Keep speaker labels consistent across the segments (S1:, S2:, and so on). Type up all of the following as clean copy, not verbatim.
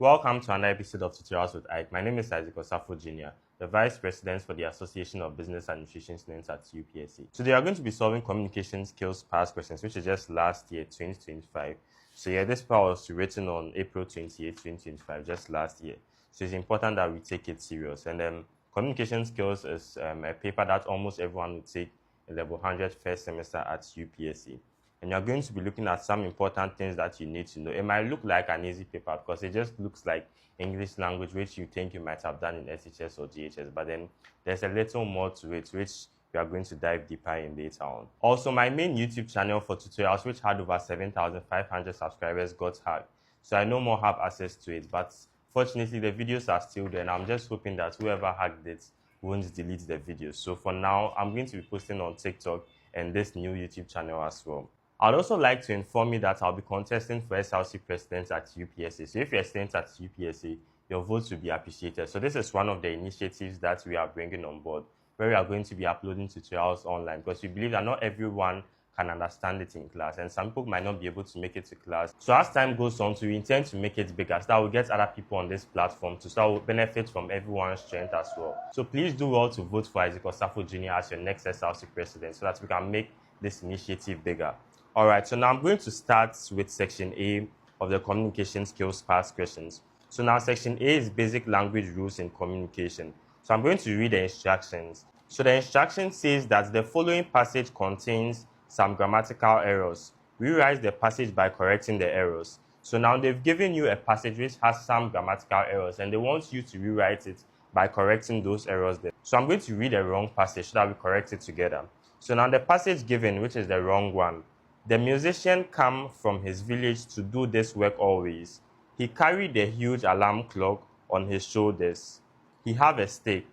S1: Welcome to another episode of Tutorials with Ike. My name is Isaac Osafo Jr., the Vice President for the Association of Business Administration Students at UPSC. Today, we are going to be solving communication skills past questions, which is just last year, 2025. So this paper was written on April 28, 2025, just last year. So it's important that we take it serious. And communication skills is a paper that almost everyone would take in level 100 first semester at UPSC. And you're going to be looking at some important things that you need to know. It might look like an easy paper because it just looks like English language, which you think you might have done in SHS or GHS, but then there's a little more to it, which we are going to dive deeper in later on. Also, my main YouTube channel for tutorials, which had over 7,500 subscribers, got hacked. So I no more have access to it, but fortunately, the videos are still there, and I'm just hoping that whoever hacked it won't delete the videos. So for now, I'm going to be posting on TikTok and this new YouTube channel as well. I'd also like to inform you that I'll be contesting for SLC President at UPSC. So if you're a student at UPSC, your votes will be appreciated. So this is one of the initiatives that we are bringing on board, where we are going to be uploading tutorials online, because we believe that not everyone can understand it in class, and some people might not be able to make it to class. So as time goes on, we intend to make it bigger so that we'll get other people on this platform to start benefit from everyone's strength as well. So please do well to vote for Isaac Osafo Jr. as your next SLC President so that we can make this initiative bigger. Alright, so now I'm going to start with section A of the communication skills past questions. So now section A is basic language rules in communication. So I'm going to read the instructions. So the instruction says that the following passage contains some grammatical errors. Rewrite the passage by correcting the errors. So now they've given you a passage which has some grammatical errors, and they want you to rewrite it by correcting those errors there. So I'm going to read a wrong passage so that we correct it together. So now the passage given, which is the wrong one. The musician came from his village to do this work always. He carried a huge alarm clock on his shoulders. He had a stick,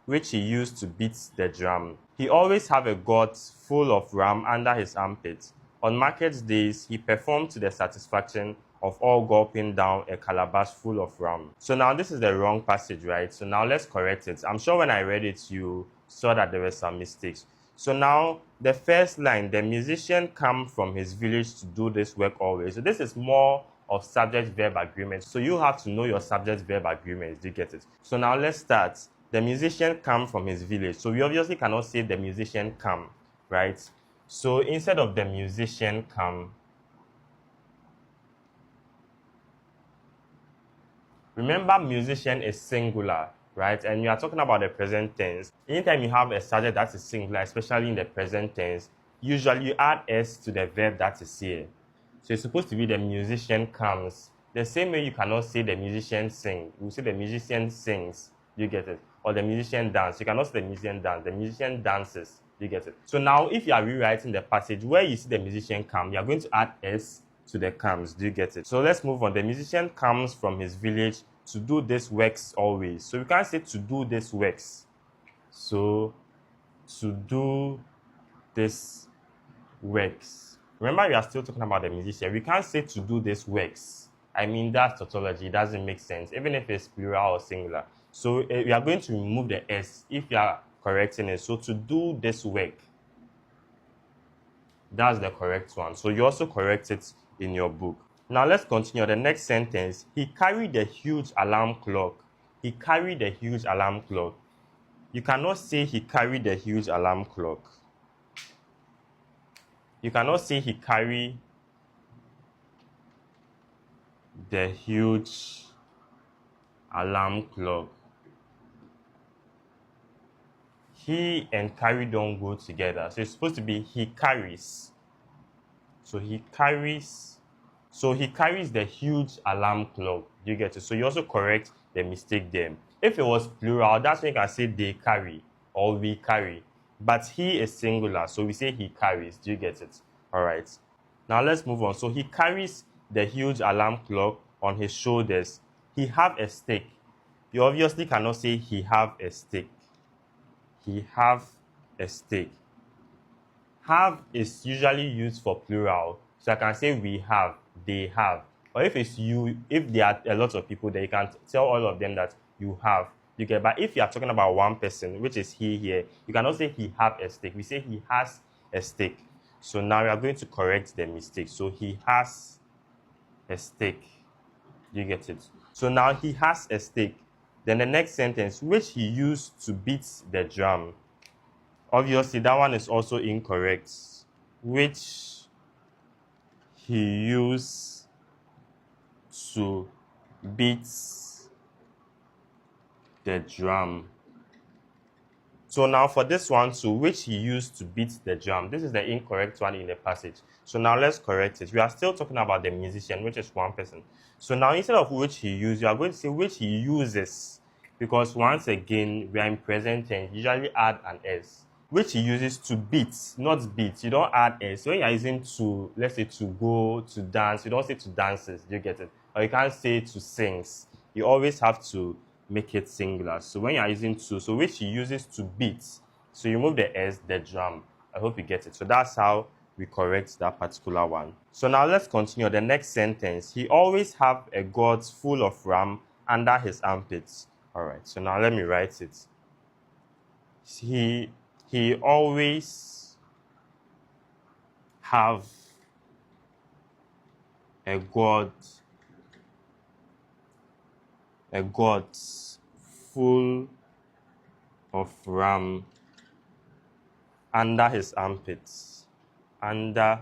S1: which he used to beat the drum. He always had a gourd full of ram under his armpit. On market days, he performed to the satisfaction of all, gulping down a calabash full of ram. So now this is the wrong passage, right? So now let's correct it. I'm sure when I read it, you saw that there were some mistakes. So now the first line, the musician came from his village to do this work always. So this is more of subject-verb agreement. So you have to know your subject-verb agreements. Do you get it? So now let's start. The musician came from his village. So we obviously cannot say the musician came, right? So instead of the musician came, remember musician is singular, right? And you are talking about the present tense. Anytime you have a subject that is singular, especially in the present tense, usually you add S to the verb that is here. So it's supposed to be the musician comes. The same way you cannot say the musician sing. You say the musician sings. You get it? Or the musician dance. You cannot say the musician dance. The musician dances. You get it? So now if you are rewriting the passage where you see the musician come, you are going to add S to the comes. Do you get it? So let's move on. The musician comes from his village to do this works always. So we can't say to do this works. So to do this works. Remember, we are still talking about the musician. We can't say to do this works. I mean, that's tautology. It doesn't make sense, even if it's plural or singular. So we are going to remove the S if you are correcting it. So to do this work, that's the correct one. So you also correct it in your book. Now let's continue. The next sentence, he carried a huge alarm clock. He carried a huge alarm clock. You cannot say he carried a huge alarm clock. You cannot say he carried the huge alarm clock. He and carry don't go together. So it's supposed to be he carries. So he carries. So he carries the huge alarm clock. Do you get it? So you also correct the mistake there. If it was plural, that's when you can say they carry or we carry. But he is singular, so we say he carries. Do you get it? All right. Now let's move on. So he carries the huge alarm clock on his shoulders. He have a stick. You obviously cannot say he have a stick. He have a stick. Have is usually used for plural. So I can say we have, they have. Or if it's you, if there are a lot of people, then you can tell all of them that you have. You get. But if you are talking about one person, which is he here, you cannot say he have a stick. We say he has a stick. So now we are going to correct the mistake. So he has a stick. You get it? So now he has a stick. Then the next sentence, which he used to beat the drum. Obviously, that one is also incorrect. Which he used to beat the drum. So now for this one too, which he used to beat the drum. This is the incorrect one in the passage. So now let's correct it. We are still talking about the musician, which is one person. So now instead of which he used, you are going to say which he uses. Because once again, we are in present tense. Usually add an S. Which he uses to beat, not beat. You don't add S. When you are using to, let's say to go, to dance, you don't say to dances. Do you get it? Or you can't say to sings. You always have to make it singular. So when you are using to, so which he uses to beat. So you move the S, the drum. I hope you get it. So that's how we correct that particular one. So now let's continue. The next sentence. He always have a gourd full of ram under his armpits. All right. So now let me write it. He always have a gourd full of ram under his armpits. Under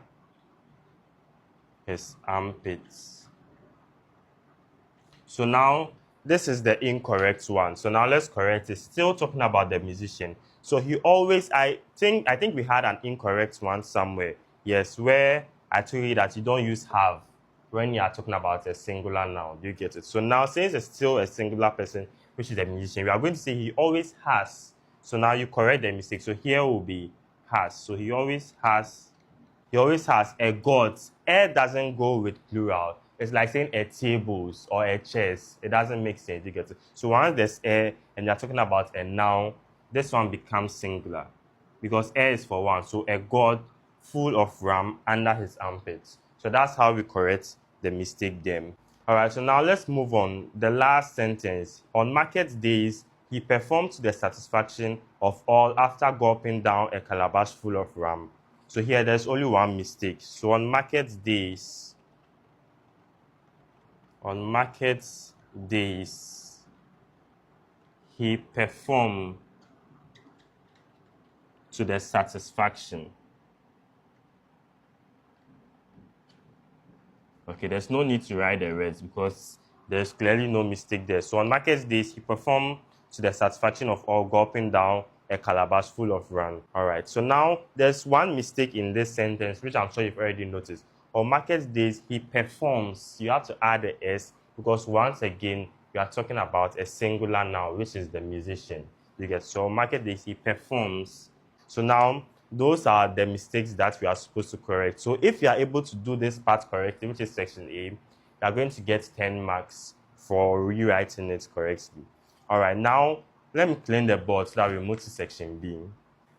S1: his armpits. So now this is the incorrect one. So now let's correct it. Still talking about the musician. So he always, I think we had an incorrect one somewhere. Yes, where I told you that you don't use have when you are talking about a singular noun. Do you get it? So now since it's still a singular person, which is a musician, we are going to say he always has. So now you correct the mistake. So here will be has. So he always has a gourd. A doesn't go with plural. It's like saying a tables or a chairs. It doesn't make sense. You get it? So once there's a and you're talking about a noun, this one becomes singular because a is for one. So a gourd full of ram under his armpits. So that's how we correct the mistake there. All right, so now let's move on. The last sentence. On market days, he performed to the satisfaction of all after gulping down a calabash full of ram. So here there's only one mistake. So on market days, he performed to the satisfaction. Okay, there's no need to write the rest because there's clearly no mistake there. So on market days, he performed to the satisfaction of all, gulping down a calabash full of ram. All right, so now there's one mistake in this sentence, which I'm sure you've already noticed. On market days, he performs. You have to add the S because once again, we are talking about a singular noun, which is the musician. You get, so on market days, he performs. So now, those are the mistakes that we are supposed to correct. So if you are able to do this part correctly, which is section A, you are going to get 10 marks for rewriting it correctly. All right, now let me clean the board so that we move to section B.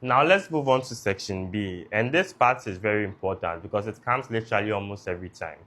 S1: Now let's move on to section B. And this part is very important because it comes literally almost every time.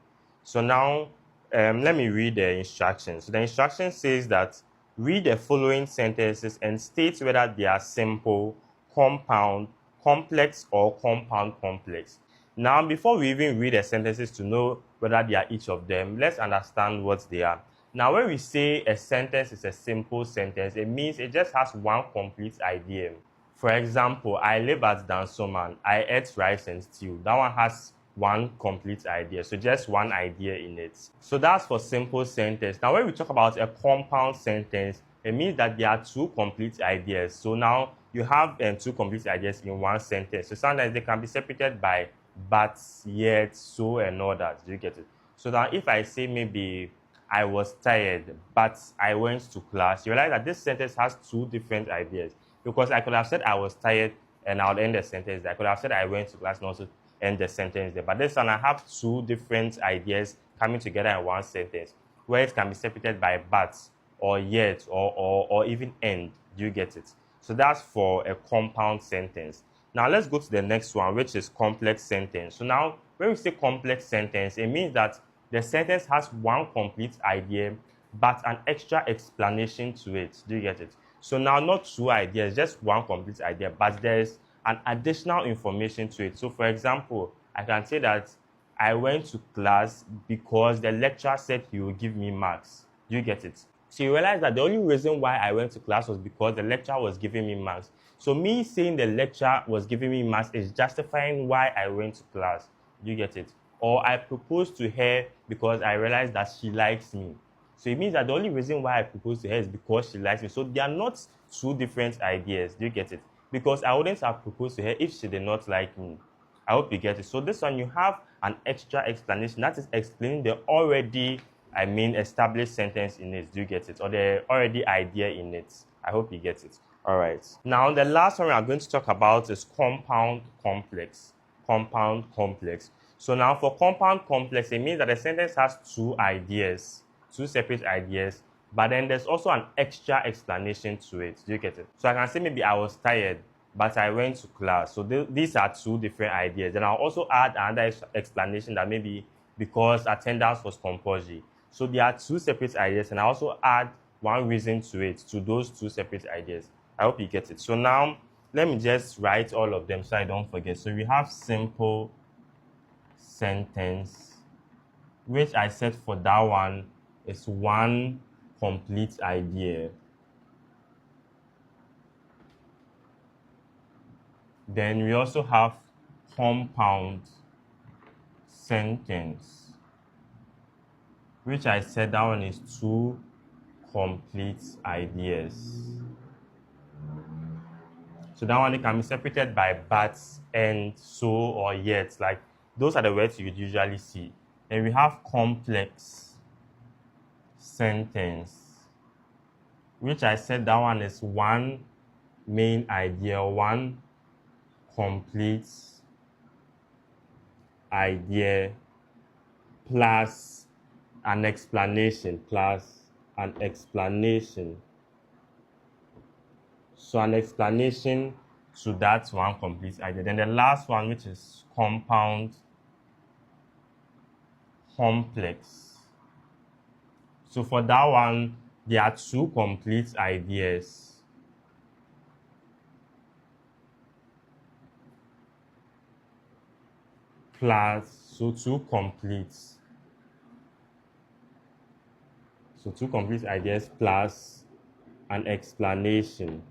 S1: So now let me read the instructions. So the instruction says that read the following sentences and state whether they are simple, compound, complex, or compound complex. Now, before we even read the sentences to know whether they are each of them, let's understand what they are. Now, when we say a sentence is a simple sentence, it means it just has one complete idea. For example, I live at Dansoman. I ate rice and stew. That one has one complete idea. So just one idea in it. So that's for simple sentence. Now, when we talk about a compound sentence, it means that there are two complete ideas. So now you have two complete ideas in one sentence. So sometimes they can be separated by but, yet, so, and all that. Do you get it? So now if I say maybe I was tired, but I went to class, you realize that this sentence has two different ideas. Because I could have said I was tired and I would end the sentence there. I could have said I went to class and also end the sentence there. But this one, I have two different ideas coming together in one sentence, where it can be separated by but, or yet, or even end. Do you get it? So that's for a compound sentence. Now let's go to the next one, which is complex sentence. So now, when we say complex sentence, it means that the sentence has one complete idea, but an extra explanation to it. Do you get it? So now, not two ideas, just one complete idea, but there's an additional information to it. So for example, I can say that I went to class because the lecturer said he will give me marks. Do you get it? So you realize that the only reason why I went to class was because the lecturer was giving me marks. So me saying the lecturer was giving me marks is justifying why I went to class. Do you get it? Or I proposed to her because I realized that she likes me. So it means that the only reason why I proposed to her is because she likes me. So they are not two different ideas. Do you get it? Because I wouldn't have proposed to her if she did not like me. I hope you get it. So this one, you have an extra explanation that is explaining the already, established sentence in it. Do you get it? Or the already idea in it. I hope you get it. All right. Now, the last one we are going to talk about is compound complex. Compound complex. So now for compound complex, it means that the sentence has two ideas, two separate ideas, but then there's also an extra explanation to it. Do you get it? So I can say maybe I was tired, but I went to class. So these are two different ideas. Then I'll also add another explanation that maybe because attendance was compulsory. So there are two separate ideas, and I also add one reason to it, to those two separate ideas. I hope you get it. So now, let me just write all of them so I don't forget. So we have simple sentence, which I said for that one is one complete idea. Then we also have compound sentence, which I said that one is two complete ideas. So that one, it can be separated by but, and, so, or yet. Like, those are the words you would usually see. And we have complex sentence, which I said that one is one main idea, one complete idea plus an explanation, So an explanation to that one complete idea. Then the last one, which is compound complex. So for that one, there are two complete ideas. Plus, so two complete ideas plus an explanation.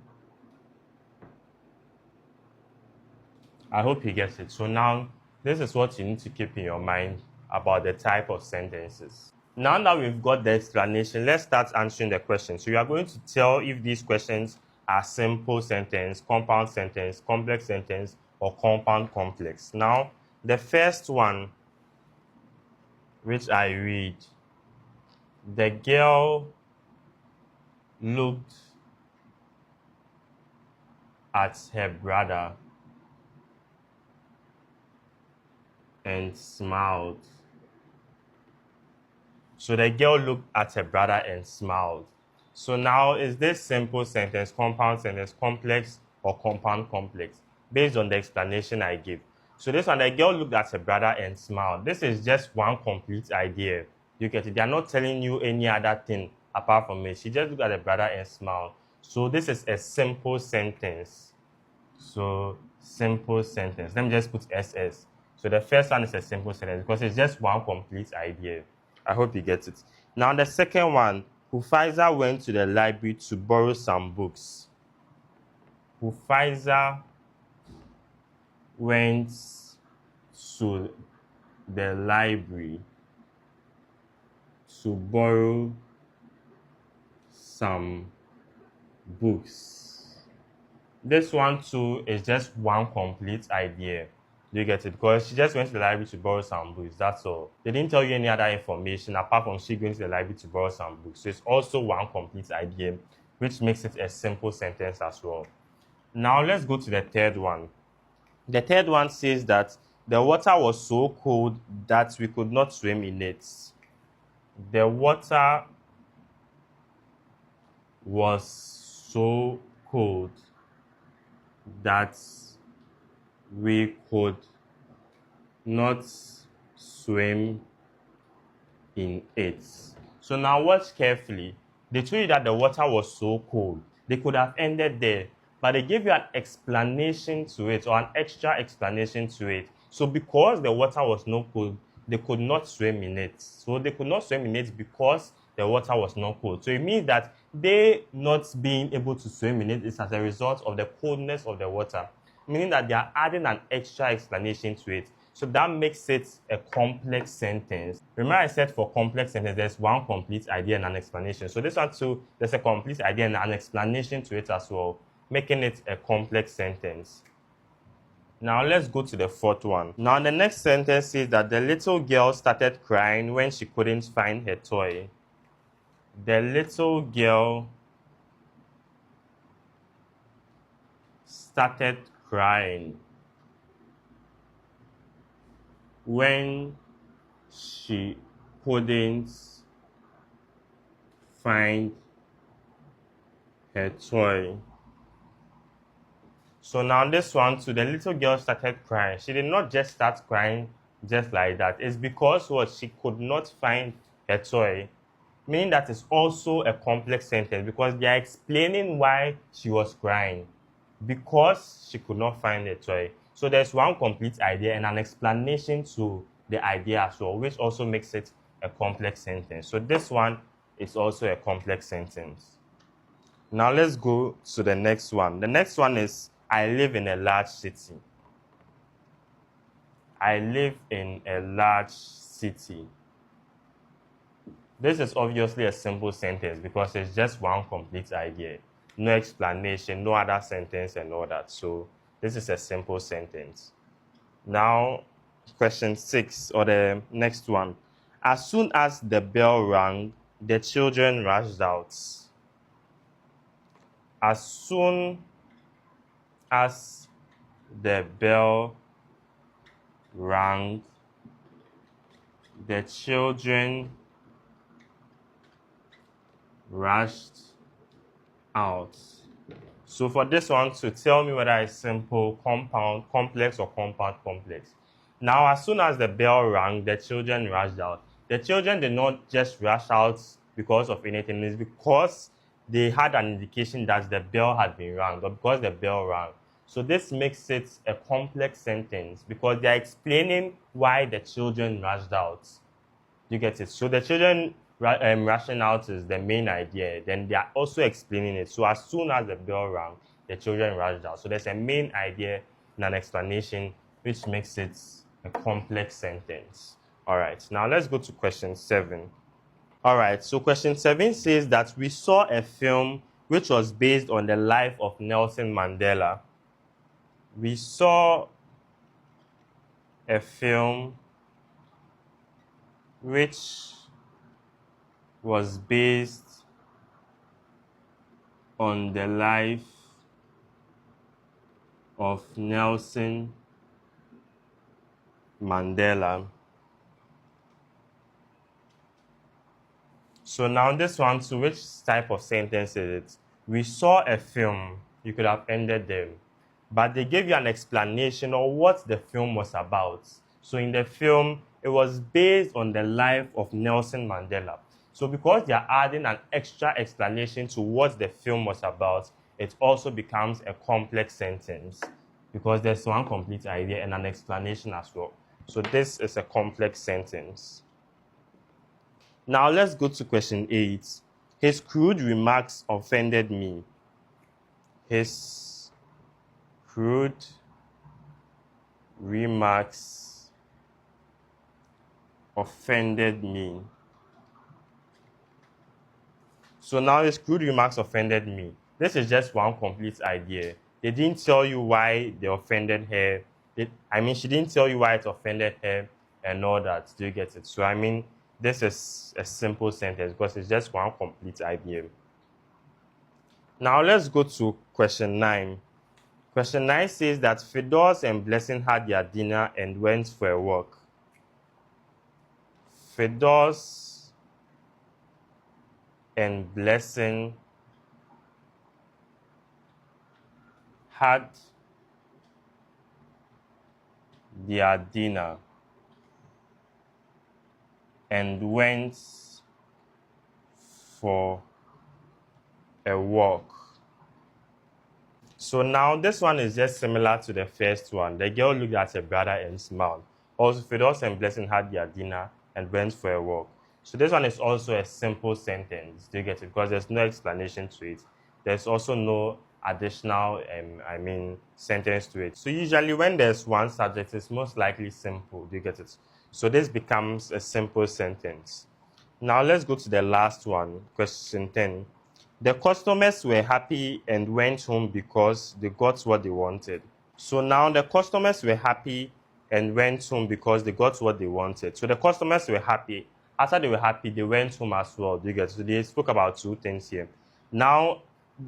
S1: I hope you get it. So now, this is what you need to keep in your mind about the type of sentences. Now that we've got the explanation, let's start answering the questions. So you are going to tell if these questions are simple sentence, compound sentence, complex sentence, or compound complex. Now, the first one, which I read, the girl looked at her brother and smiled. So the girl looked at her brother and smiled. So now, is this simple sentence, compound sentence, complex, or compound complex? Based on the explanation I give. So this one, the girl looked at her brother and smiled. This is just one complete idea. You get it? They are not telling you any other thing apart from it. She just looked at her brother and smiled. So this is a simple sentence. So simple sentence. Let me just put SS. So the first one is a simple sentence because it's just one complete idea. I hope you get it. Now the second one, Hufaiza went to the library to borrow some books. Hufaiza went to the library to borrow some books. This one too is just one complete idea. You get it? Because she just went to the library to borrow some books. That's all. They didn't tell you any other information apart from she going to the library to borrow some books. So it's also one complete idea, which makes it a simple sentence as well. Now let's go to the third one. The third one says that the water was so cold that we could not swim in it. The water was so cold that we could not swim in it. So now watch carefully. They told you that the water was so cold. They could have ended there, but they gave you an explanation to it, or an extra explanation to it. So because the water was no cold, they could not swim in it. So they could not swim in it because the water was not cold. So it means that they not being able to swim in it is as a result of the coldness of the water, meaning that they are adding an extra explanation to it. So that makes it a complex sentence. Remember I said for complex sentence, there's one complete idea and an explanation. So this one too, there's a complete idea and an explanation to it as well, making it a complex sentence. Now let's go to the fourth one. Now the next sentence says that the little girl started crying when she couldn't find her toy. The little girl started crying when she couldn't find her toy. So now this one too, the little girl started crying. She did not just start crying just like that. It's because what, she could not find her toy, meaning that it's also a complex sentence because they are explaining why she was crying, because she could not find her toy. So there's one complete idea and an explanation to the idea as well, which also makes it a complex sentence. So this one is also a complex sentence. Now let's go to the next one. The next one is, I live in a large city. I live in a large city. This is obviously a simple sentence because it's just one complete idea. No explanation, no other sentence and all that. So this is a simple sentence. Now, question 6, or the next one. As soon as the bell rang, the children rushed out. As soon as the bell rang, the children rushed out. So for this one, to tell me whether it's simple, compound, complex, or compound, complex. Now, as soon as the bell rang, the children rushed out. The children did not just rush out because of anything. It's because they had an indication that the bell had been rang, or because the bell rang. So this makes it a complex sentence because they are explaining why the children rushed out. You get it? So the children rushing out is the main idea. Then they are also explaining it. So as soon as the bell rang, the children rushed out. So there's a main idea and an explanation, which makes it a complex sentence. All right, now let's go to question 7. All right, so question 7 says that we saw a film which was based on the life of Nelson Mandela. We saw a film which was based on the life of Nelson Mandela. So now this one, to which type of sentence is it? We saw a film. You could have ended there. But they gave you an explanation of what the film was about. So in the film, it was based on the life of Nelson Mandela. So because they are adding an extra explanation to what the film was about, it also becomes a complex sentence because there's one complete idea and an explanation as well. So this is a complex sentence. Now let's go to question 8. His crude remarks offended me. His crude remarks offended me. So now his crude remarks offended me. This is just one complete idea. They didn't tell you why they offended her. She didn't tell you why it offended her and all that. Do you get it? So this is a simple sentence because it's just one complete idea. Now let's go to question 9. Question 9 says that Fidos and Blessing had their dinner and went for a walk. Fidos and Blessing had their dinner and went for a walk. So now this one is just similar to the first one. The girl looked at her brother and smiled. Also, Fidos and Blessing had their dinner and went for a walk. So this one is also a simple sentence. Do you get it? Because there's no explanation to it. There's also no additional, sentence to it. So usually when there's one subject, it's most likely simple. Do you get it? So this becomes a simple sentence. Now let's go to the last one, question 10. The customers were happy and went home because they got what they wanted. So now the customers were happy and went home because they got what they wanted. So the customers were happy. After they were happy, they went home as well. Do you get it? So they spoke about two things here. Now,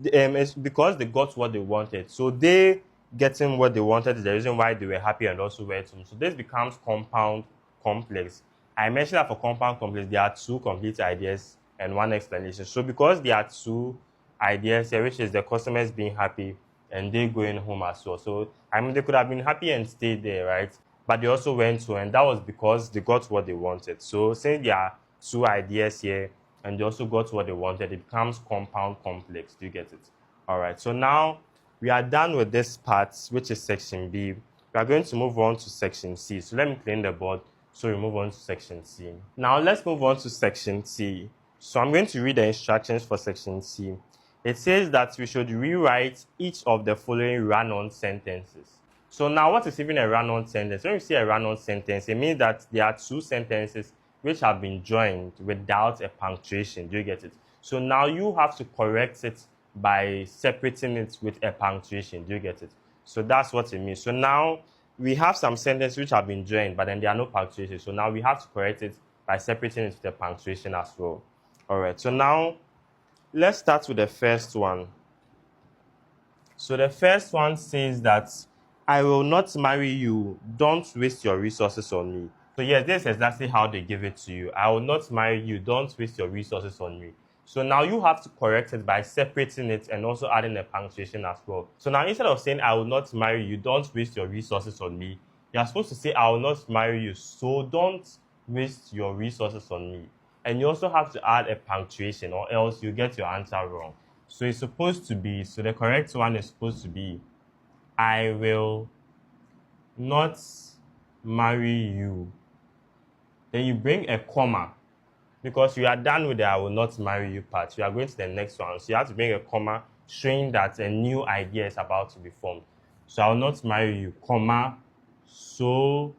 S1: it's because they got what they wanted. So they getting what they wanted is the reason why they were happy and also went home. So this becomes compound complex. I mentioned that for compound complex, there are two complete ideas and one explanation. So because there are two ideas here, which is the customers being happy and they going home as well. So they could have been happy and stayed there, right? But they also went home, and that was because they got what they wanted. So since there are two ideas here and they also got what they wanted, it becomes compound complex. Do you get it? All right. So now we are done with this part, which is section B. We are going to move on to section C. So let me clean the board. So we move on to section C. Now let's move on to section C. So I'm going to read the instructions for section C. It says that we should rewrite each of the following run-on sentences. So now what is even a run-on sentence? When we say a run-on sentence, it means that there are two sentences which have been joined without a punctuation. Do you get it? So now you have to correct it by separating it with a punctuation. Do you get it? So that's what it means. So now we have some sentences which have been joined, but then there are no punctuation. So now we have to correct it by separating it with a punctuation as well. All right. So now let's start with the first one. So the first one says that I will not marry you. Don't waste your resources on me. So yes, this is exactly how they give it to you. I will not marry you. Don't waste your resources on me. So now you have to correct it by separating it and also adding a punctuation as well. So now instead of saying I will not marry you, don't waste your resources on me, you're supposed to say I will not marry you, so don't waste your resources on me. And you also have to add a punctuation or else you get your answer wrong. So it's supposed to be, so the correct one is supposed to be I will not marry you. Then you bring a comma because you are done with the I will not marry you part. You are going to the next one. So you have to bring a comma showing that a new idea is about to be formed. So I will not marry you, comma, so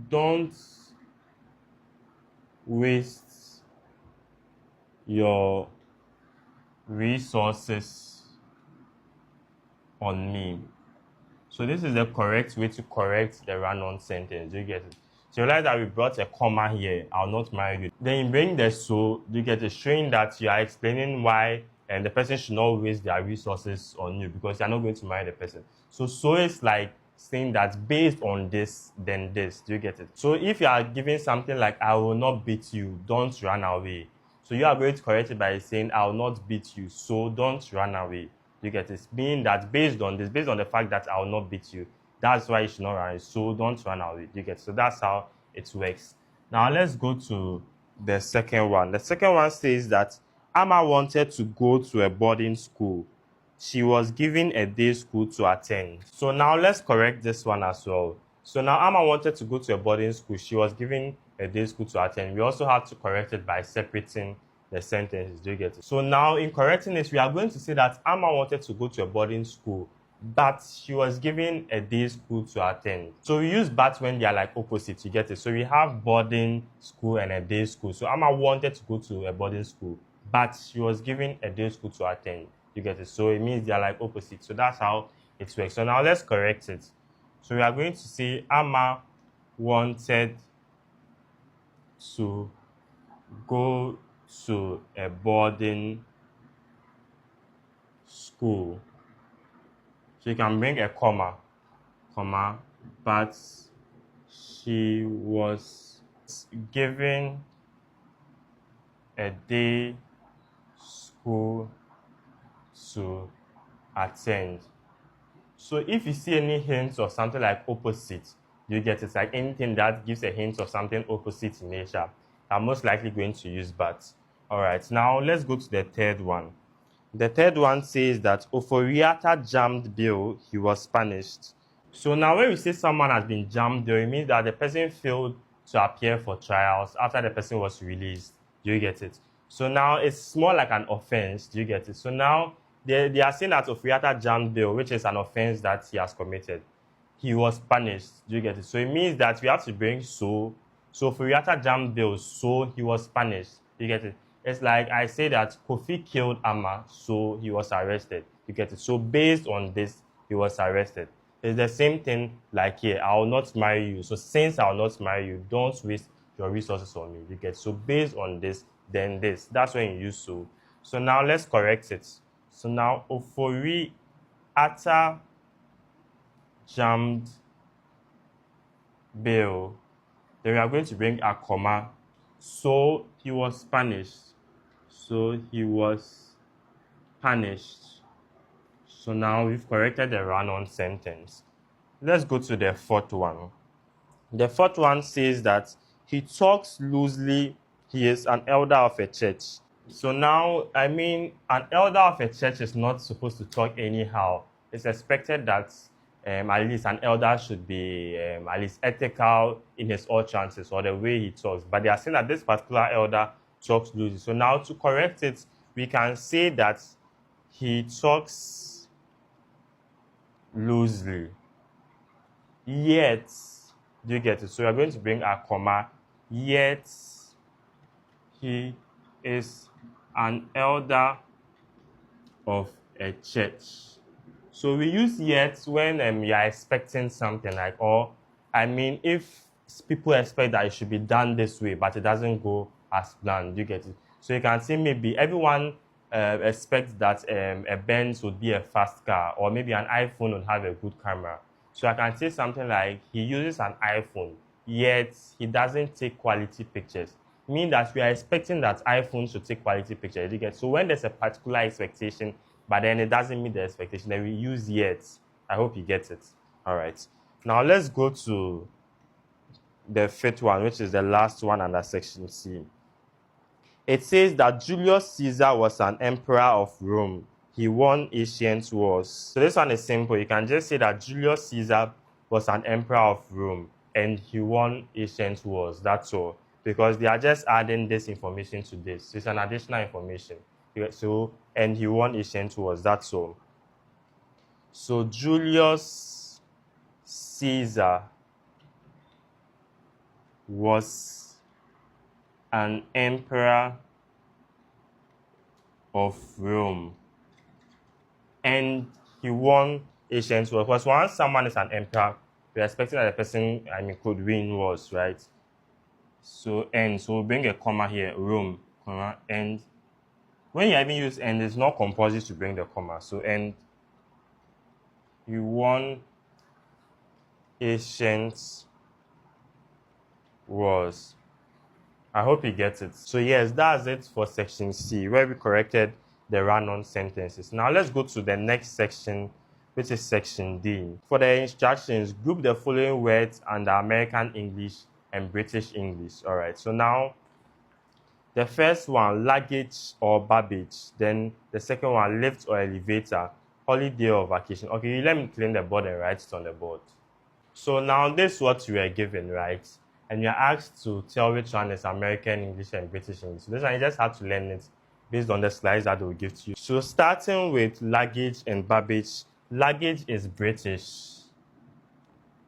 S1: don't waste your resources on me. So this is the correct way to correct the run-on sentence. Do you get it? So you realize that we brought a comma here, I'll not marry you. Then you bring the so, do you get it? Showing that you are explaining why the person should not waste their resources on you because you're not going to marry the person. So is like saying that based on this, then this. Do you get it? So if you are giving something like I will not beat you, don't run away. So you are going to correct it by saying I will not beat you, so don't run away. You get it? Meaning that based on this, based on the fact that I will not beat you, that's why you should not run away. So don't run away. You get it? So that's how it works. Now let's go to the second one. The second one says that Amma wanted to go to a boarding school. She was given a day school to attend. So now let's correct this one as well. So now Amma wanted to go to a boarding school. She was given a day school to attend. We also have to correct it by separating the sentences. Do you get it? So now in correcting this, we are going to say that Amma wanted to go to a boarding school, but she was given a day school to attend. So we use but when they are like opposites. You get it? So we have boarding school and a day school. So Amma wanted to go to a boarding school, but she was given a day school to attend. You get it? So it means they are like opposites. So that's how it works. So now let's correct it. So we are going to say Amma wanted to go to a boarding school. So you can bring a comma, but she was given a day school to attend. So if you see any hints of something like opposite, you get it, like anything that gives a hint of something opposite in nature, I'm most likely going to use but. All right, now let's go to the third one. The third one says that Oforiata jammed Bill, he was punished. So now when we say someone has been jammed there, it means that the person failed to appear for trials after the person was released. Do you get it? So now it's more like an offense. Do you get it? So now they are saying that Ofuriatta jammed bail, which is an offense that he has committed. He was punished. Do you get it? So it means that we have to bring so. So Ofuriatta jammed bail, so he was punished. Do you get it? It's like I say that Kofi killed Amma, so he was arrested. You get it? So based on this, he was arrested. It's the same thing like here. I will not marry you. So since I will not marry you, don't waste your resources on me. You get so based on this, then this. That's when you use so. So now let's correct it. So now Ofuriatta jammed bail. Then we are going to bring a comma. So he was punished. So he was punished. So now we've corrected the run-on sentence. Let's go to the fourth one. The fourth one says that he talks loosely. He is an elder of a church. So now, I mean, an elder of a church is not supposed to talk anyhow. It's expected that at least an elder should be at least ethical in his utterances or the way he talks. But they are saying that this particular elder talks loosely. So now to correct it, we can say that he talks loosely. Yet, do you get it? So we are going to bring a comma. Yet, he is an elder of a church. So we use yet when you are expecting something like, or I mean, if people expect that it should be done this way, but it doesn't go as planned, you get it? So you can say maybe everyone expects that a Benz would be a fast car, or maybe an iPhone would have a good camera. So I can say something like, he uses an iPhone, yet he doesn't take quality pictures. Mean that we are expecting that iPhone should take quality pictures. You get? So when there's a particular expectation, but then it doesn't meet the expectation, then we use yet. I hope you get it. All right. Now let's go to the fifth one, which is the last one under section C. It says that Julius Caesar was an emperor of Rome. He won ancient wars. So this one is simple. You can just say that Julius Caesar was an emperor of Rome and he won ancient wars. That's all. Because they are just adding this information to this. It's an additional information. So, and he won ancient wars. That's all. So Julius Caesar was an emperor of Rome, and he won ancient wars. Because once someone is an emperor, we're expecting that the person, could win wars, right? So and so we'll bring a comma here, Rome, comma, and when you even use and, it's not compulsory to bring the comma. So and you won ancient wars. I hope you get it. So yes, that's it for section C, where we corrected the run-on sentences. Now let's go to the next section, which is section D. For the instructions, group the following words under American English and British English. All right, so now the first one, luggage or baggage. Then the second one, lift or elevator, holiday or vacation. Okay, let me clean the board and write it on the board. So now this is what you are given, right? And you're asked to tell which one is American English and British English. So this one, you just have to learn it based on the slides that they will give to you. So starting with luggage and baggage, luggage is British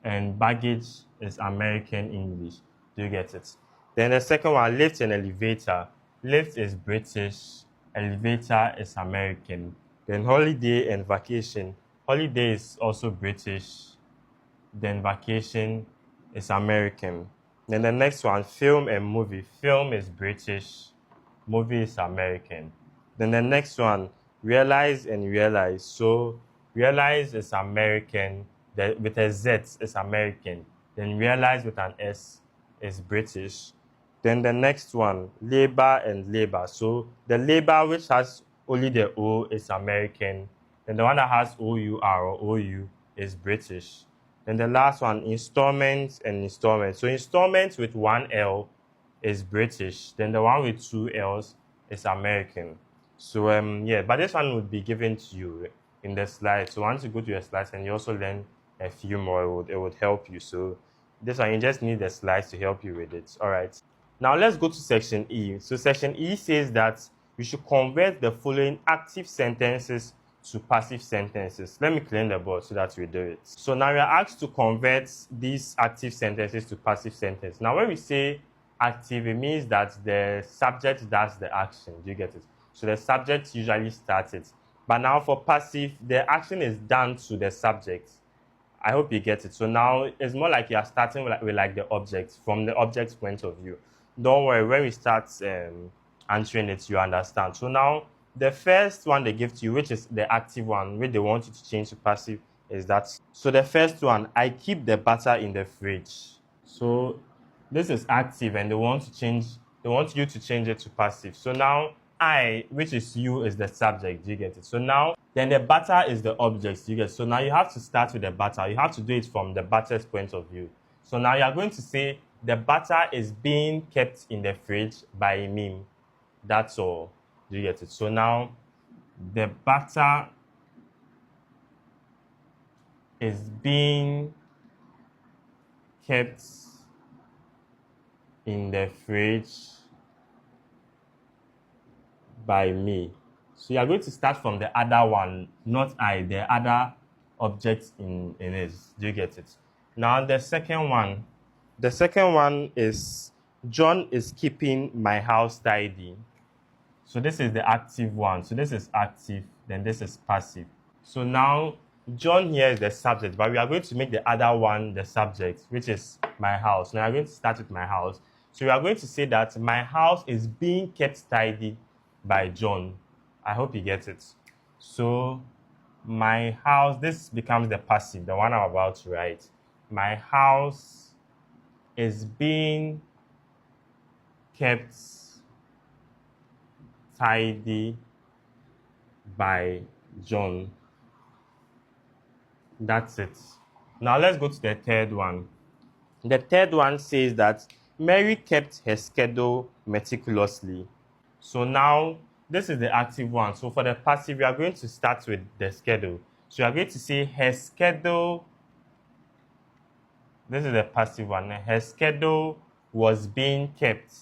S1: and baggage is American English. Do you get it? Then the second one, lift and elevator. Lift is British, elevator is American. Then holiday and vacation. Holiday is also British, then vacation is American. Then the next one, film and movie. Film is British, movie is American. Then the next one, realize and realize. So realize is American, with a Z is American. Then realize with an S is British. Then the next one, labor and labor. So the labor which has only the O is American. Then the one that has O-U-R or O-U is British. Then the last one, installments and installments. So installments with one L is British. Then the one with two L's is American. So yeah, but this one would be given to you in the slides. So once you go to your slides and you also learn a few more, it would help you. So this one, you just need the slides to help you with it. All right. Now let's go to section E. So section E says that you should convert the following active sentences to passive sentences. Let me clean the board so that we do it. So now we are asked to convert these active sentences to passive sentences. Now when we say active, it means that the subject does the action. Do you get it? So the subject usually starts it. But now for passive, the action is done to the subject. I hope you get it. So now it's more like you are starting with like the object, from the object's point of view. Don't worry, when we start answering it, you understand. So now the first one they give to you, which is the active one, which they want you to change to passive, is that. So the first one, I keep the butter in the fridge. So this is active, and they want you to change it to passive. So now I, which is you, is the subject. Do you get it? So now, then the butter is the object. Do you get it? So now you have to start with the butter. You have to do it from the butter's point of view. So now you are going to say the butter is being kept in the fridge by me. That's all. Do you get it? So now the butter is being kept in the fridge by me. So you are going to start from the other one, not I, the other object in it. Do you get it? Now the second one is John is keeping my house tidy. So this is the active one. So this is active, then this is passive. So now John here is the subject, but we are going to make the other one the subject, which is my house. Now we are going to start with my house. So we are going to say that my house is being kept tidy by John. I hope you get it. So my house, this becomes the passive, the one I'm about to write. My house is being kept tidy by John. That's it. Now let's go to the third one. The third one says that Mary kept her schedule meticulously. So now this is the active one. So for the passive, we are going to start with the schedule. So you are going to say her schedule. This is the passive one. Her schedule was being kept.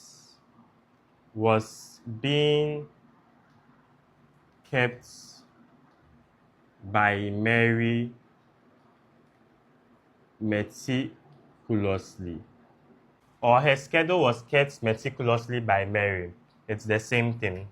S1: Was being kept by Mary meticulously. Or her schedule was kept meticulously by Mary. It's the same thing.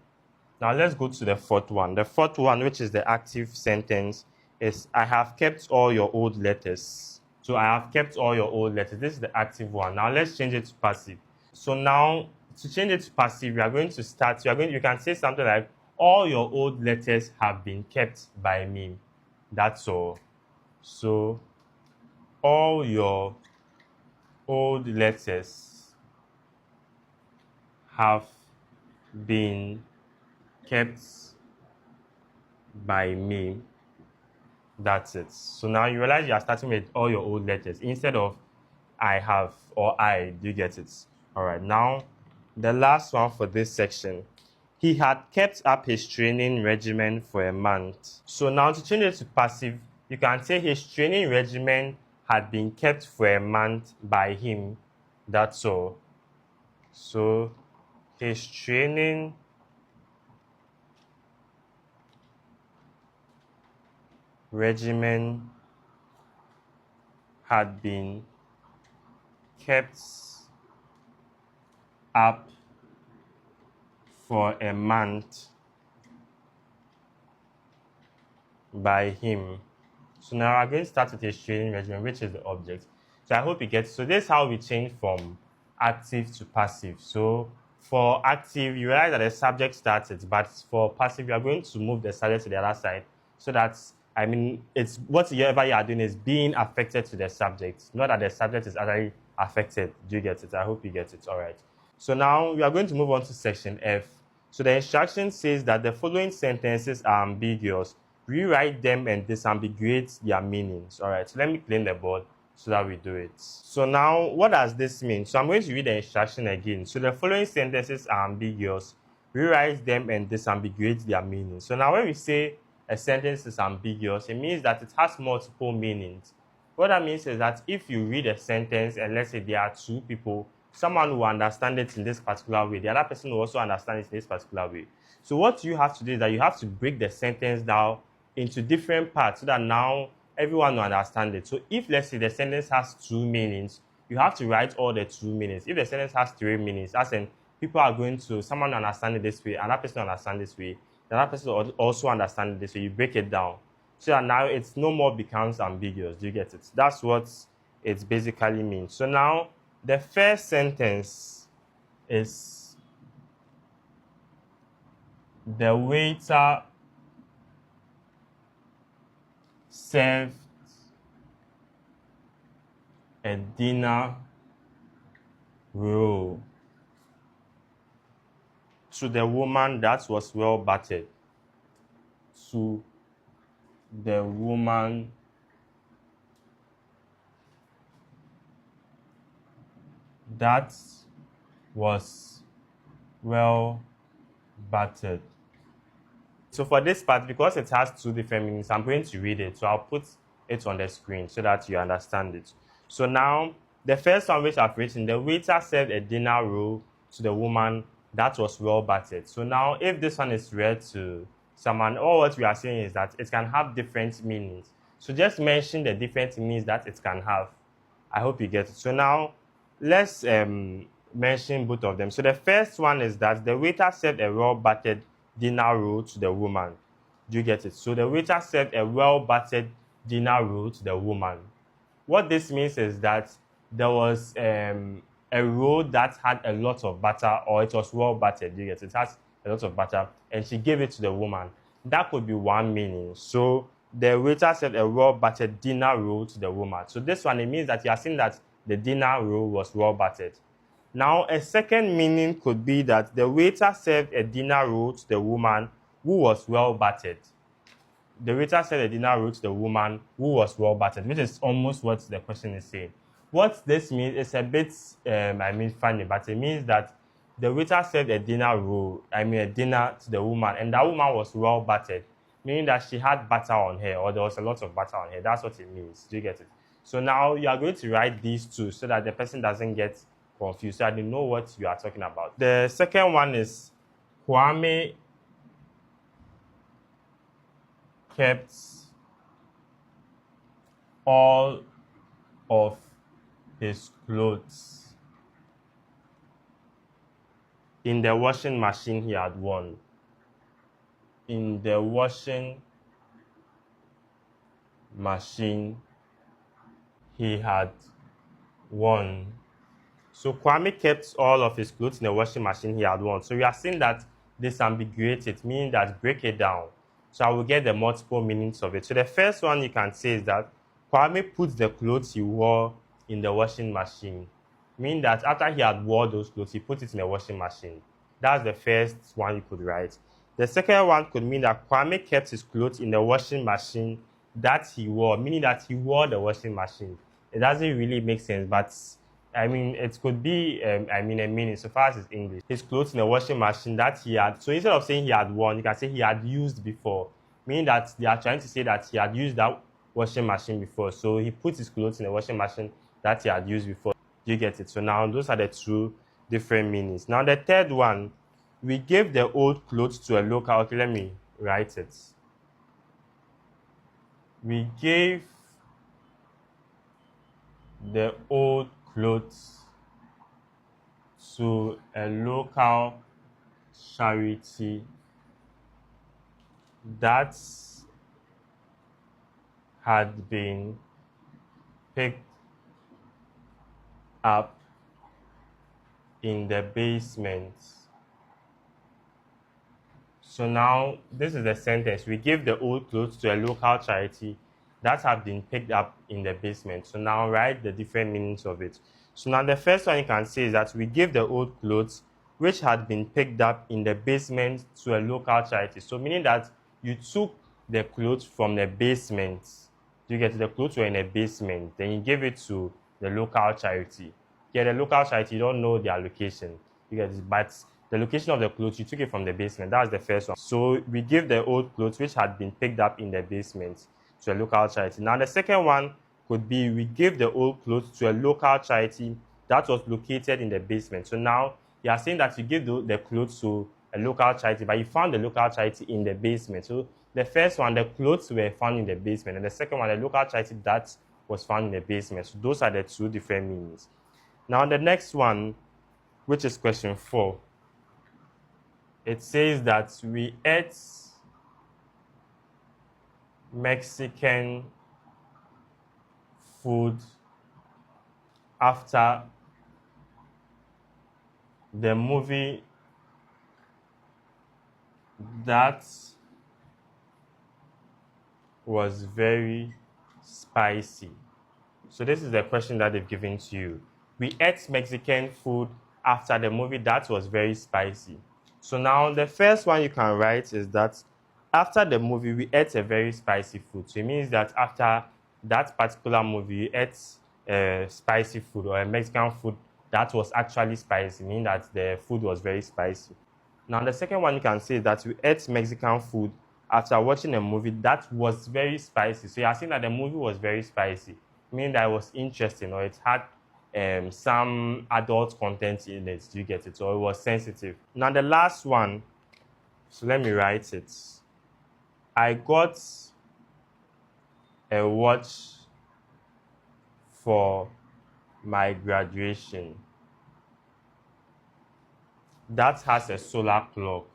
S1: Now let's go to the fourth one. The fourth one, which is the active sentence, is I have kept all your old letters. So I have kept all your old letters. This is the active one. Now let's change it to passive. So now to change it to passive, we are going to start. You can say something like all your old letters have been kept by me. That's all. So all your old letters have been kept by me. That's it. So now you realize you are starting with all your old letters instead of I have or I. Do you get it? All right. Now, the last one for this section. He had kept up his training regimen for a month. So now to change it to passive, you can say his training regimen had been kept for a month by him. That's all. So his training regimen had been kept up for a month by him. So now I'm going to start with his training regimen, which is the object. So I hope you get it. So this is how we change from active to passive. So for active, you realize that the subject starts it, but for passive, you are going to move the subject to the other side so that, it's whatever you are doing is being affected to the subject, not that the subject is actually affected. Do you get it? I hope you get it. All right. So now we are going to move on to section F. So the instruction says that the following sentences are ambiguous. Rewrite them and disambiguate their meanings. All right. So let me clean the board so that we do it. So now, what does this mean? So I'm going to read the instruction again. So the following sentences are ambiguous. Rewrite them and disambiguate their meanings. So now when we say a sentence is ambiguous, it means that it has multiple meanings. What that means is that if you read a sentence and let's say there are two people, someone will understand it in this particular way, the other person will also understand it in this particular way. So what you have to do is that you have to break the sentence down into different parts so that now everyone will understand it. So if let's say the sentence has two meanings, you have to write all the two meanings. If the sentence has three meanings, as in people are going to, someone understand it this way, another person understand this way, the other person also understand it this way, you break it down. So that now it's no more becomes ambiguous. Do you get it? That's what it basically means. So now the first sentence is the waiter served a dinner roll to the woman that was well buttered. To the woman that was well buttered. So for this part, because it has two different meanings, I'm going to read it. So I'll put it on the screen so that you understand it. So now, the first one which I've written, the waiter served a dinner roll to the woman that was well buttered. So now, if this one is read to someone, all what we are saying is that it can have different meanings. So just mention the different meanings that it can have. I hope you get it. So now, let's mention both of them. So the first one is that the waiter served a well buttered dinner roll to the woman. Do you get it? So the waiter served a well buttered dinner roll to the woman. What this means is that there was a roll that had a lot of butter, or it was well buttered. Do you get it? It has a lot of butter, and she gave it to the woman. That could be one meaning. So the waiter served a well buttered dinner roll to the woman. So this one, it means that you are saying that the dinner roll was well buttered. Now, a second meaning could be that the waiter served a dinner roll to the woman who was well buttered. The waiter served a dinner roll to the woman who was well buttered, which is almost what the question is saying. What this means is a bit, funny, but it means that the waiter served a dinner roll, a dinner to the woman, and that woman was well buttered, meaning that she had butter on her, or there was a lot of butter on her. That's what it means. Do you get it? So now you are going to write these two so that the person doesn't get confused, so I didn't know what you are talking about. The second one is Kwame kept all of his clothes in the washing machine he had worn. In the washing machine he had worn. So Kwame kept all of his clothes in the washing machine he had worn. So we are saying that disambiguate it, meaning that break it down. So I will get the multiple meanings of it. So the first one you can say is that Kwame put the clothes he wore in the washing machine, meaning that after he had worn those clothes, he put it in the washing machine. That's the first one you could write. The second one could mean that Kwame kept his clothes in the washing machine that he wore, meaning that he wore the washing machine. It doesn't really make sense, but it could be, a meaning so far as it's English. His clothes in the washing machine that he had. So instead of saying he had worn, you can say he had used before, meaning that they are trying to say that he had used that washing machine before. So he put his clothes in the washing machine that he had used before. You get it? So now those are the two different meanings. Now the third one, we gave the old clothes to a local. Okay, let me write it. We gave the old clothes to a local charity that had been picked up in the basement. So now this is the sentence. We give the old clothes to a local charity that have been picked up in the basement. So now write the different meanings of it. So now the first one you can say is that we give the old clothes which had been picked up in the basement to a local charity. So meaning that you took the clothes from the basement. You get the clothes were in a basement, then you give it to the local charity. Yeah, the local charity, you don't know their location. You get it, but the location of the clothes, you took it from the basement. That's the first one. So we give the old clothes which had been picked up in the basement to a local charity. Now the second one could be we gave the old clothes to a local charity that was located in the basement. So now you are saying that you gave the clothes to a local charity, but you found the local charity in the basement. So the first one, the clothes were found in the basement, and the second one, the local charity that was found in the basement. So those are the two different meanings. Now the next one, which is question 4, it says that we ate Mexican food after the movie that was very spicy. So this is the question that they've given to you. We ate Mexican food after the movie that was very spicy. So now the first one you can write is that after the movie we ate a very spicy food. So it means that after that particular movie you ate spicy food or a Mexican food that was actually spicy, meaning that the food was very spicy. Now the second one you can say is that we ate Mexican food after watching a movie that was very spicy. So you are saying that the movie was very spicy, meaning that it was interesting or it had some adult content in it. Do you get it? Or it was sensitive. Now the last one, so let me write it. I got a watch for my graduation that has a solar clock.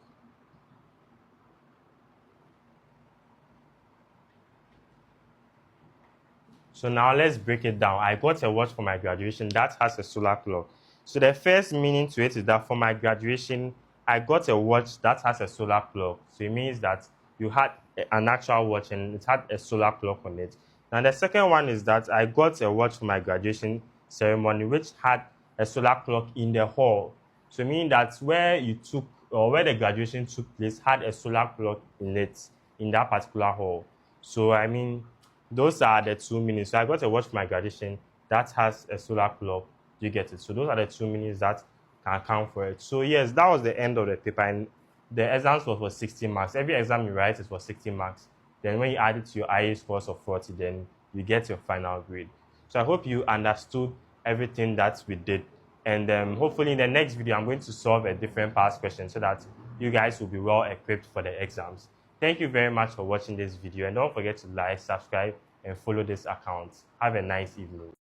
S1: So now let's break it down. I got a watch for my graduation that has a solar clock. So the first meaning to it is that for my graduation, I got a watch that has a solar clock. So it means that you had an actual watch and it had a solar clock on it. Now the second one is that I got a watch for my graduation ceremony which had a solar clock in the hall. So meaning that where you took or where the graduation took place had a solar clock in it, in that particular hall. So I mean, those are the two meanings. So I got a watch for my graduation that has a solar clock. You get it? So those are the two meanings that can account for it. So yes, that was the end of the paper, and the exams was for 60 marks. Every exam you write is for 60 marks. Then when you add it to your IA scores of 40, then you get your final grade. So I hope you understood everything that we did. And hopefully in the next video, I'm going to solve a different past question so that you guys will be well equipped for the exams. Thank you very much for watching this video, and don't forget to like, subscribe, and follow this account. Have a nice evening.